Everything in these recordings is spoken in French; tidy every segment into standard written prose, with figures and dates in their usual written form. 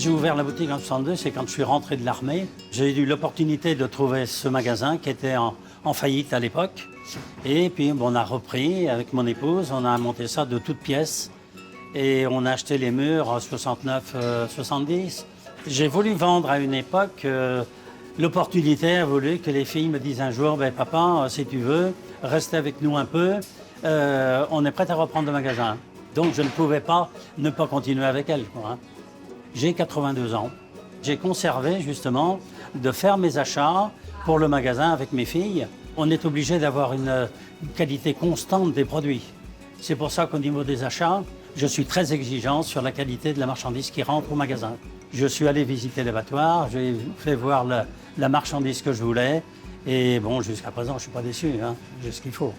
J'ai ouvert la boutique en 62, c'est quand je suis rentré de l'armée. J'ai eu l'opportunité de trouver ce magasin qui était en faillite à l'époque. Et puis on a repris avec mon épouse, on a monté ça de toutes pièces. Et on a acheté les murs en 69, 70. J'ai voulu vendre à une époque, l'opportunité a voulu que les filles me disent un jour, ben, papa, si tu veux, rester avec nous un peu, on est prêt à reprendre le magasin. Donc je ne pouvais pas ne pas continuer avec elles, quoi, hein. J'ai 82 ans. J'ai conservé justement de faire mes achats pour le magasin avec mes filles. On est obligé d'avoir une qualité constante des produits. C'est pour ça qu'au niveau des achats, je suis très exigeant sur la qualité de la marchandise qui rentre au magasin. Je suis allé visiter l'abattoir, j'ai fait voir la marchandise que je voulais. Et bon, jusqu'à présent, je ne suis pas déçu, hein, j'ai ce qu'il faut.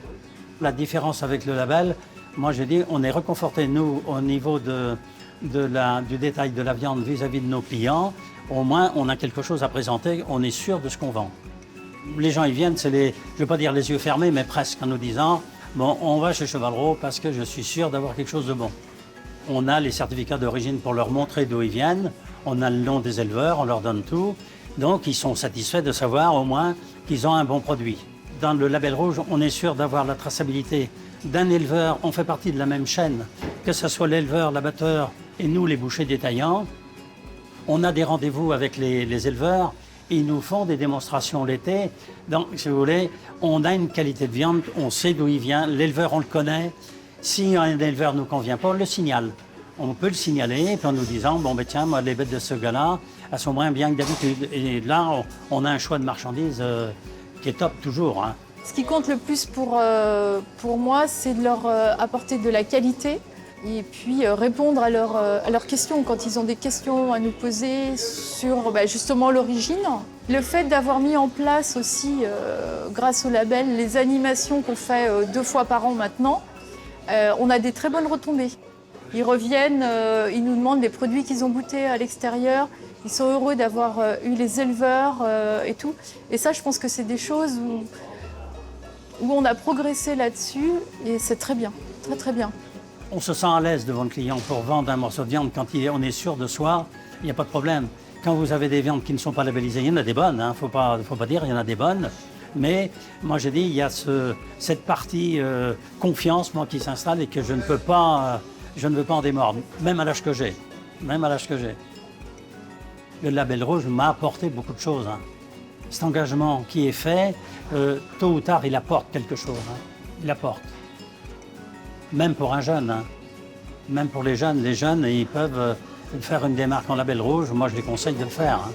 La différence avec le label, moi j'ai dit, on est reconforté, nous, au niveau du détail de la viande vis-à-vis de nos clients. Au moins, on a quelque chose à présenter, on est sûr de ce qu'on vend. Les gens, ils viennent, c'est je ne veux pas dire les yeux fermés, mais presque, en nous disant, bon, on va chez Chevalreau parce que je suis sûr d'avoir quelque chose de bon. On a les certificats d'origine pour leur montrer d'où ils viennent, on a le nom des éleveurs, on leur donne tout. Donc, ils sont satisfaits de savoir au moins qu'ils ont un bon produit. Dans le label rouge, on est sûr d'avoir la traçabilité d'un éleveur. On fait partie de la même chaîne, que ce soit l'éleveur, l'abatteur et nous, les bouchers détaillants. On a des rendez-vous avec les éleveurs. Ils nous font des démonstrations l'été. Donc, si vous voulez, on a une qualité de viande, on sait d'où il vient. L'éleveur, on le connaît. Si un éleveur ne nous convient pas, on le signale. On peut le signaler, puis en nous disant, bon, ben tiens, moi, les bêtes de ce gars-là, elles sont moins bien que d'habitude. Et là, on a un choix de marchandises qui est top toujours, hein. Ce qui compte le plus pour moi, c'est de leur apporter de la qualité et puis répondre à leurs questions quand ils ont des questions à nous poser sur justement l'origine. Le fait d'avoir mis en place aussi, grâce au label, les animations qu'on fait 2 fois par an maintenant, on a des très bonnes retombées. Ils reviennent, ils nous demandent les produits qu'ils ont goûtés à l'extérieur. Ils sont heureux d'avoir eu les éleveurs et tout. Et ça, je pense que c'est des choses où on a progressé là-dessus et c'est très bien, très très bien. On se sent à l'aise devant le client pour vendre un morceau de viande quand on est sûr de soi, il n'y a pas de problème. Quand vous avez des viandes qui ne sont pas labellisées, il y en a des bonnes, hein, faut pas dire, il y en a des bonnes. Mais moi j'ai dit, il y a cette partie confiance moi, qui s'installe et que je ne veux pas en démordre, même à l'âge que j'ai. Le label rouge m'a apporté beaucoup de choses, hein. Cet engagement qui est fait, tôt ou tard, il apporte quelque chose, hein. Il apporte. Même pour un jeune, hein. Même pour les jeunes, ils peuvent faire une démarque en label rouge. Moi, je les conseille de le faire, hein.